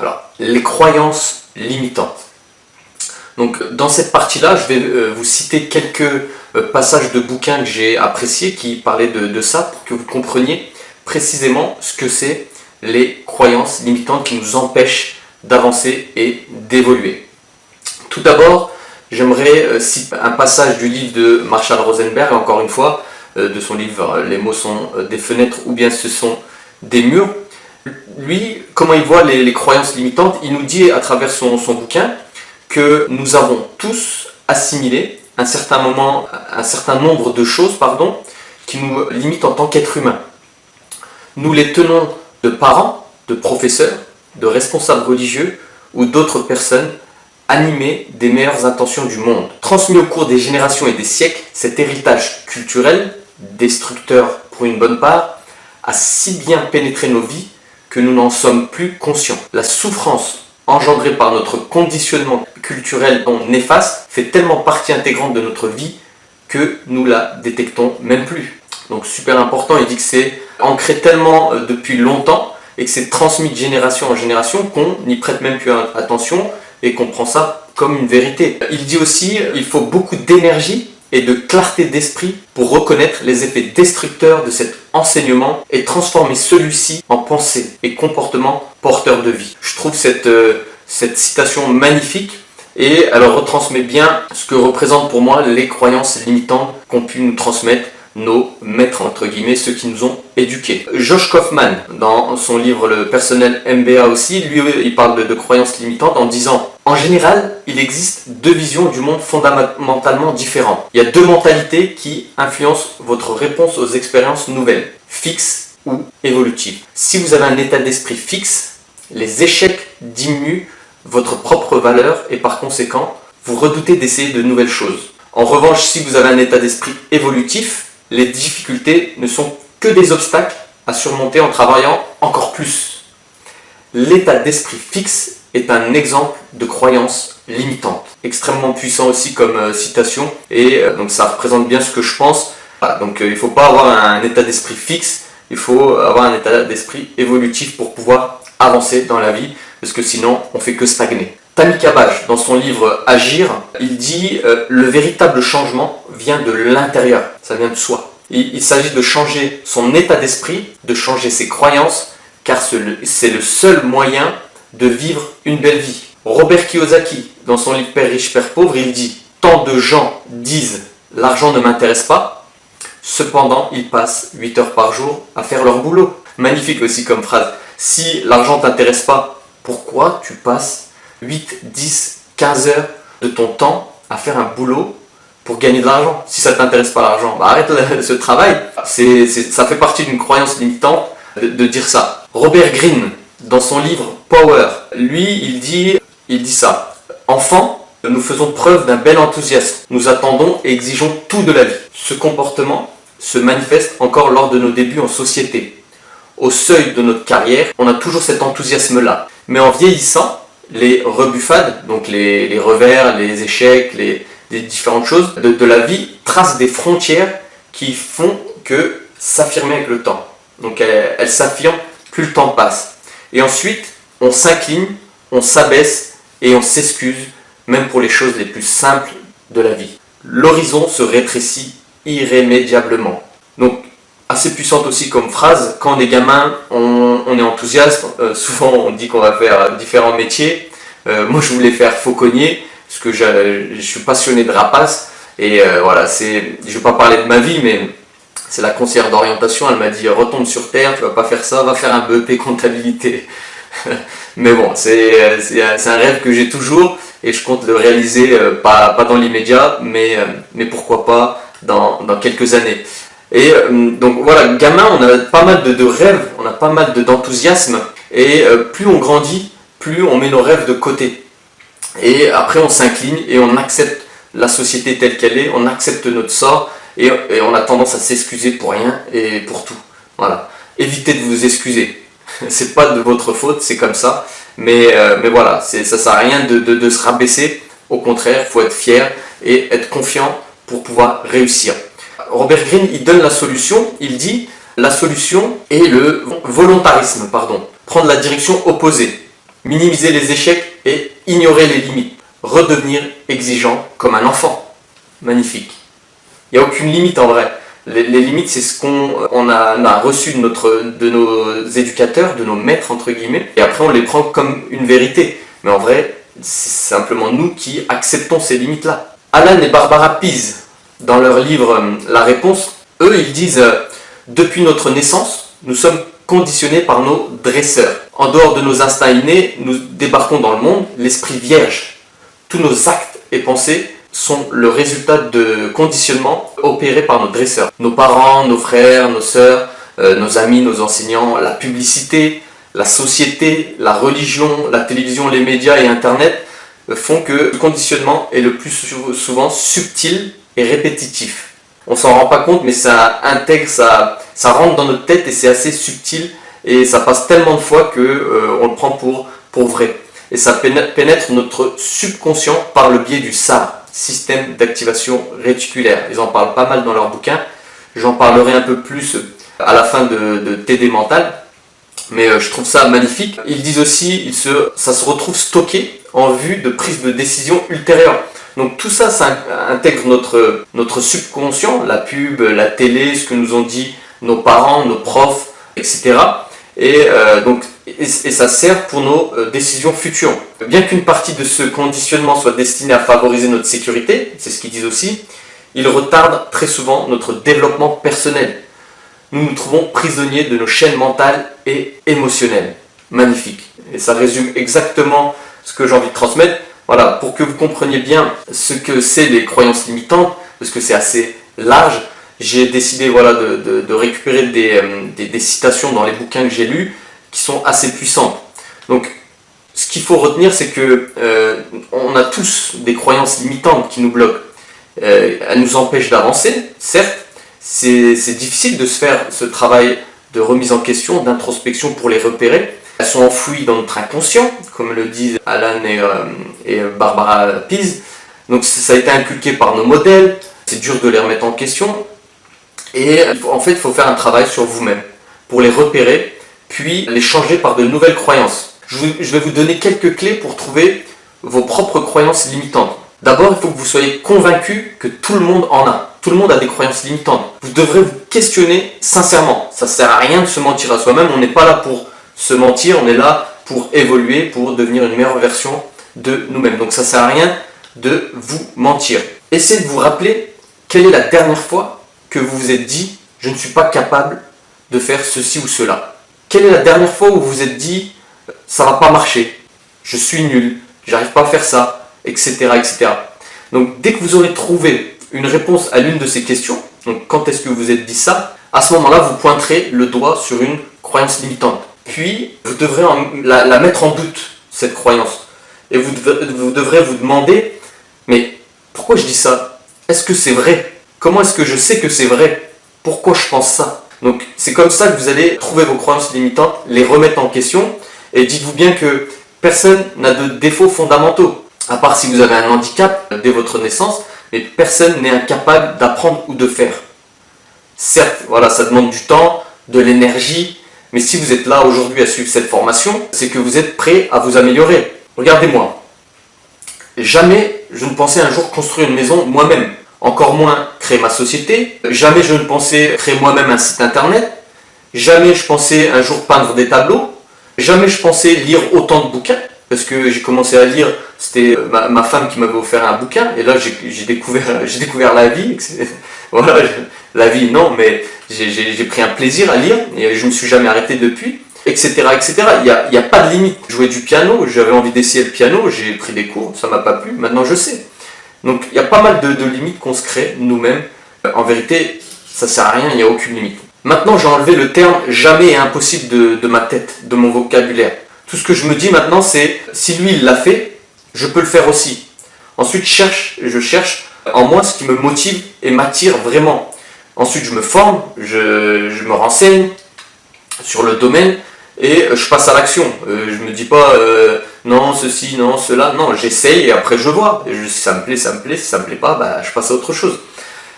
Alors, les croyances limitantes. Donc, dans cette partie-là, je vais vous citer quelques passages de bouquins que j'ai appréciés qui parlaient de ça pour que vous compreniez précisément ce que c'est les croyances limitantes qui nous empêchent d'avancer et d'évoluer. Tout d'abord, j'aimerais citer un passage du livre de Marshall Rosenberg, encore une fois, de son livre « Les mots sont des fenêtres ou bien ce sont des murs ». Lui, comment il voit les croyances limitantes, il nous dit à travers son bouquin que nous avons tous assimilé un certain nombre de choses qui nous limitent en tant qu'êtres humains. Nous les tenons de parents, de professeurs, de responsables religieux ou d'autres personnes animées des meilleures intentions du monde. Transmis au cours des générations et des siècles, cet héritage culturel, destructeur pour une bonne part, a si bien pénétré nos vies que nous n'en sommes plus conscients. La souffrance engendrée par notre conditionnement culturel néfaste fait tellement partie intégrante de notre vie que nous la détectons même plus. Donc super important, il dit que c'est ancré tellement depuis longtemps et que c'est transmis de génération en génération qu'on n'y prête même plus attention et qu'on prend ça comme une vérité. Il dit aussi qu'il faut beaucoup d'énergie et de clarté d'esprit pour reconnaître les effets destructeurs de cet enseignement et transformer celui-ci en pensée et comportement porteur de vie. Je trouve cette citation magnifique et elle retransmet bien ce que représentent pour moi les croyances limitantes qu'ont pu nous transmettre nos maîtres, entre guillemets, ceux qui nous ont éduqués. Josh Kaufman, dans son livre Le personnel MBA aussi, lui il parle de croyances limitantes en disant « En général, il existe deux visions du monde fondamentalement différentes. Il y a deux mentalités qui influencent votre réponse aux expériences nouvelles, fixes ou évolutives. Si vous avez un état d'esprit fixe, les échecs diminuent votre propre valeur et par conséquent, vous redoutez d'essayer de nouvelles choses. En revanche, si vous avez un état d'esprit évolutif, les difficultés ne sont que des obstacles à surmonter en travaillant encore plus. L'état d'esprit fixe est un exemple de croyance limitante. Extrêmement puissant aussi comme citation et donc ça représente bien ce que je pense. Voilà, donc il ne faut pas avoir un état d'esprit fixe, il faut avoir un état d'esprit évolutif pour pouvoir avancer dans la vie parce que sinon on ne fait que stagner. Tammy Cabage, dans son livre Agir, il dit le véritable changement vient de l'intérieur, ça vient de soi. Il s'agit de changer son état d'esprit, de changer ses croyances, car c'est le seul moyen de vivre une belle vie. Robert Kiyosaki, dans son livre Père riche, Père pauvre, il dit tant de gens disent l'argent ne m'intéresse pas, cependant ils passent 8 heures par jour à faire leur boulot. Magnifique aussi comme phrase. Si l'argent ne t'intéresse pas, pourquoi tu passes 8, 10, 15 heures de ton temps à faire un boulot pour gagner de l'argent? Si ça ne t'intéresse pas l'argent, arrête ce travail. Ça fait partie d'une croyance limitante de dire ça. Robert Greene, dans son livre Power, lui, il dit ça. Enfant, nous faisons preuve d'un bel enthousiasme. Nous attendons et exigeons tout de la vie. Ce comportement se manifeste encore lors de nos débuts en société. Au seuil de notre carrière, on a toujours cet enthousiasme-là. Mais en vieillissant, les rebuffades, donc les revers, les échecs, les différentes choses de la vie tracent des frontières qui font que s'affirmer avec le temps. Donc elles s'affirment plus le temps passe. Et ensuite, on s'incline, on s'abaisse et on s'excuse, même pour les choses les plus simples de la vie. L'horizon se rétrécit irrémédiablement. Donc, assez puissante aussi comme phrase, quand on est gamin, on est enthousiaste, souvent on dit qu'on va faire différents métiers. Moi je voulais faire fauconnier, parce que je suis passionné de rapaces, et voilà, je ne vais pas parler de ma vie, mais c'est la conseillère d'orientation, elle m'a dit retombe sur terre, tu vas pas faire ça, va faire un BEP comptabilité. Mais bon, c'est un rêve que j'ai toujours, et je compte le réaliser, pas dans l'immédiat, mais pourquoi pas dans quelques années. Et donc voilà, gamin, on a pas mal de rêves, on a pas mal d'enthousiasme, et plus on grandit, plus on met nos rêves de côté. Et après on s'incline et on accepte la société telle qu'elle est, on accepte notre sort, et on a tendance à s'excuser pour rien et pour tout. Voilà. Évitez de vous excuser. C'est pas de votre faute, c'est comme ça. Mais voilà, ça sert à rien de se rabaisser. Au contraire, il faut être fier et être confiant pour pouvoir réussir. Robert Greene, il donne la solution, il dit la solution est le volontarisme, prendre la direction opposée. minimiser les échecs et ignorer les limites, redevenir exigeant comme un enfant. Magnifique. Il n'y a aucune limite en vrai. Les limites, c'est ce qu'on a reçu de nos éducateurs, de nos maîtres, entre guillemets, et après on les prend comme une vérité. Mais en vrai, c'est simplement nous qui acceptons ces limites-là. Alan et Barbara Pease, dans leur livre La Réponse, eux, ils disent depuis notre naissance, nous sommes conditionnés par nos dresseurs. En dehors de nos instincts innés, nous débarquons dans le monde, l'esprit vierge. Tous nos actes et pensées sont le résultat de conditionnements opérés par nos dresseurs. Nos parents, nos frères, nos sœurs, nos amis, nos enseignants, la publicité, la société, la religion, la télévision, les médias et Internet font que le conditionnement est le plus souvent subtil et répétitif. On s'en rend pas compte, mais ça intègre, ça rentre dans notre tête et c'est assez subtil et ça passe tellement de fois que on le prend pour vrai. Et ça pénètre notre subconscient par le biais du SAR, système d'activation réticulaire. Ils en parlent pas mal dans leur bouquin. J'en parlerai un peu plus à la fin de TD Mental. Mais je trouve ça magnifique. Ils disent aussi, ça se retrouve stocké en vue de prise de décision ultérieure. Donc tout ça, ça intègre notre subconscient, la pub, la télé, ce que nous ont dit nos parents, nos profs, etc. Et ça sert pour nos décisions futures. Bien qu'une partie de ce conditionnement soit destinée à favoriser notre sécurité, c'est ce qu'ils disent aussi, il retarde très souvent notre développement personnel. Nous nous trouvons prisonniers de nos chaînes mentales et émotionnelles. Magnifique. Et ça résume exactement ce que j'ai envie de transmettre. Voilà, pour que vous compreniez bien ce que c'est les croyances limitantes, parce que c'est assez large, j'ai décidé de récupérer des citations dans les bouquins que j'ai lus qui sont assez puissantes. Donc, ce qu'il faut retenir, c'est que on a tous des croyances limitantes qui nous bloquent. Elles nous empêchent d'avancer, certes. C'est difficile de se faire ce travail de remise en question, d'introspection pour les repérer. Elles sont enfouies dans notre inconscient, comme le disent Alan et Barbara Pease. Donc ça a été inculqué par nos modèles, c'est dur de les remettre en question. Et en fait, il faut faire un travail sur vous-même pour les repérer, puis les changer par de nouvelles croyances. Je vais vous donner quelques clés pour trouver vos propres croyances limitantes. D'abord, il faut que vous soyez convaincu que tout le monde en a. Tout le monde a des croyances limitantes. Vous devrez vous questionner sincèrement. Ça ne sert à rien de se mentir à soi-même. On n'est pas là pour se mentir, on est là pour évoluer, pour devenir une meilleure version de nous-mêmes. Donc ça ne sert à rien de vous mentir. Essayez de vous rappeler quelle est la dernière fois que vous vous êtes dit « je ne suis pas capable de faire ceci ou cela ». Quelle est la dernière fois où vous vous êtes dit « ça ne va pas marcher, je suis nul, j'arrive pas à faire ça », etc., etc. Donc dès que vous aurez trouvé une réponse à l'une de ces questions, donc quand est-ce que vous vous êtes dit ça, à ce moment-là, vous pointerez le doigt sur une croyance limitante. Puis, vous devrez la mettre en doute, cette croyance. Et vous devrez vous demander, mais pourquoi je dis ça? Est-ce que c'est vrai? Comment est-ce que je sais que c'est vrai? Pourquoi je pense ça? Donc, c'est comme ça que vous allez trouver vos croyances limitantes, les remettre en question, et dites-vous bien que personne n'a de défauts fondamentaux, à part si vous avez un handicap dès votre naissance, mais personne n'est incapable d'apprendre ou de faire. Certes, voilà, ça demande du temps, de l'énergie, mais si vous êtes là aujourd'hui à suivre cette formation, c'est que vous êtes prêt à vous améliorer. Regardez-moi. Jamais je ne pensais un jour construire une maison moi-même. Encore moins créer ma société. Jamais je ne pensais créer moi-même un site internet. Jamais je pensais un jour peindre des tableaux. Jamais je pensais lire autant de bouquins. Parce que j'ai commencé à lire, c'était ma femme qui m'avait offert un bouquin. Et là, j'ai découvert la vie. Voilà, la vie, non, mais j'ai pris un plaisir à lire. Et je ne me suis jamais arrêté depuis. Etc. etc. Il n'y a pas de limite. Jouer du piano, j'avais envie d'essayer le piano, j'ai pris des cours, ça ne m'a pas plu, maintenant je sais. Donc il y a pas mal de limites qu'on se crée nous-mêmes. En vérité, ça ne sert à rien, il n'y a aucune limite. Maintenant, j'ai enlevé le terme jamais et impossible de ma tête, de mon vocabulaire. Tout ce que je me dis maintenant, c'est si lui il l'a fait, je peux le faire aussi. Ensuite, je cherche en moi ce qui me motive et m'attire vraiment. Ensuite, je me forme, je me renseigne sur le domaine et je passe à l'action. Je me dis pas non, ceci, non, cela. Non, j'essaye et après je vois. Et si ça me plaît, ça me plaît. Si ça me plaît pas, bah, je passe à autre chose.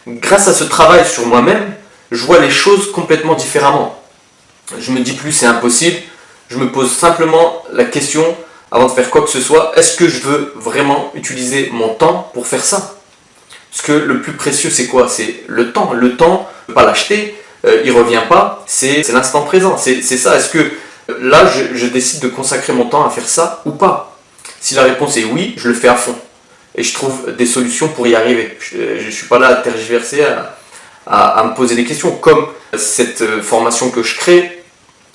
Grâce à ce travail sur moi-même, je vois les choses complètement différemment. Je me dis plus c'est impossible. Je me pose simplement la question avant de faire quoi que ce soit, est-ce que je veux vraiment utiliser mon temps pour faire ça? Parce que le plus précieux, c'est quoi? C'est le temps. Le temps, je ne peux pas l'acheter, il ne revient pas, c'est l'instant présent. C'est ça. Est-ce que là, je décide de consacrer mon temps à faire ça ou pas? Si la réponse est oui, je le fais à fond. Et je trouve des solutions pour y arriver. Je ne suis pas là à tergiverser, à me poser des questions. Comme cette formation que je crée,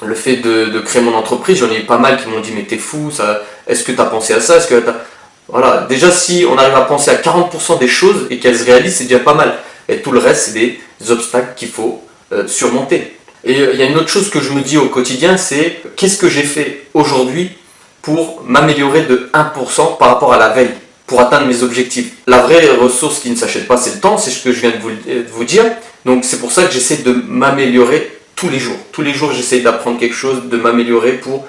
le fait de créer mon entreprise, j'en ai eu pas mal qui m'ont dit mais t'es fou, est-ce que tu as pensé à ça? Voilà, déjà si on arrive à penser à 40% des choses et qu'elles se réalisent, c'est déjà pas mal. Et tout le reste, c'est des obstacles qu'il faut surmonter. Et il y a une autre chose que je me dis au quotidien, c'est qu'est-ce que j'ai fait aujourd'hui pour m'améliorer de 1% par rapport à la veille, pour atteindre mes objectifs. La vraie ressource qui ne s'achète pas, c'est le temps, c'est ce que je viens de vous dire. Donc c'est pour ça que j'essaie de m'améliorer tous les jours. Tous les jours, j'essaie d'apprendre quelque chose, de m'améliorer pour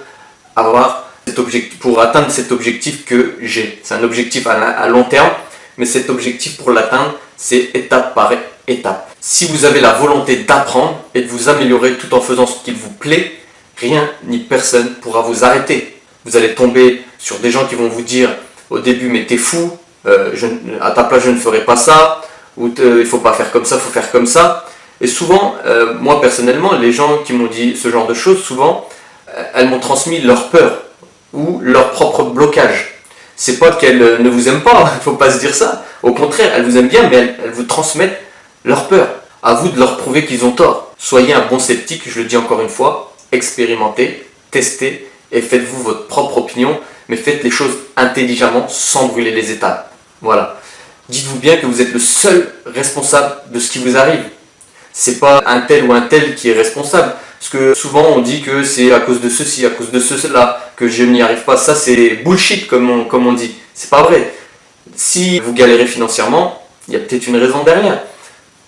atteindre cet objectif que j'ai. C'est un objectif à long terme, mais cet objectif pour l'atteindre, c'est étape par étape. Si vous avez la volonté d'apprendre et de vous améliorer tout en faisant ce qu'il vous plaît, rien ni personne pourra vous arrêter. Vous allez tomber sur des gens qui vont vous dire au début mais t'es fou, à ta place je ne ferai pas ça, ou il ne faut pas faire comme ça, il faut faire comme ça. Et souvent, moi personnellement, les gens qui m'ont dit ce genre de choses, souvent, elles m'ont transmis leur peur ou leur propre blocage. C'est pas qu'elles ne vous aiment pas, il ne faut pas se dire ça. Au contraire, elles vous aiment bien, mais elles vous transmettent leur peur. À vous de leur prouver qu'ils ont tort. Soyez un bon sceptique, je le dis encore une fois, expérimentez, testez et faites-vous votre propre opinion, mais faites les choses intelligemment sans brûler les étapes. Voilà. Dites-vous bien que vous êtes le seul responsable de ce qui vous arrive. C'est pas un tel ou un tel qui est responsable. Parce que souvent on dit que c'est à cause de ceci, à cause de cela, que je n'y arrive pas. Ça c'est bullshit comme on dit. C'est pas vrai. Si vous galérez financièrement, il y a peut-être une raison derrière.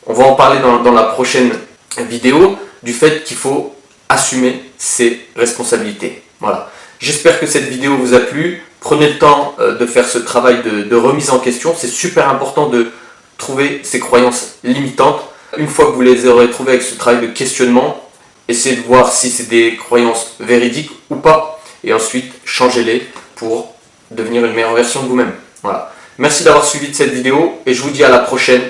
On va en parler dans la prochaine vidéo du fait qu'il faut assumer ses responsabilités. Voilà. J'espère que cette vidéo vous a plu. Prenez le temps de faire ce travail de remise en question. C'est super important de trouver ces croyances limitantes. Une fois que vous les aurez trouvées avec ce travail de questionnement, essayez de voir si c'est des croyances véridiques ou pas. Et ensuite, changez-les pour devenir une meilleure version de vous-même. Voilà. Merci d'avoir suivi cette vidéo et je vous dis à la prochaine.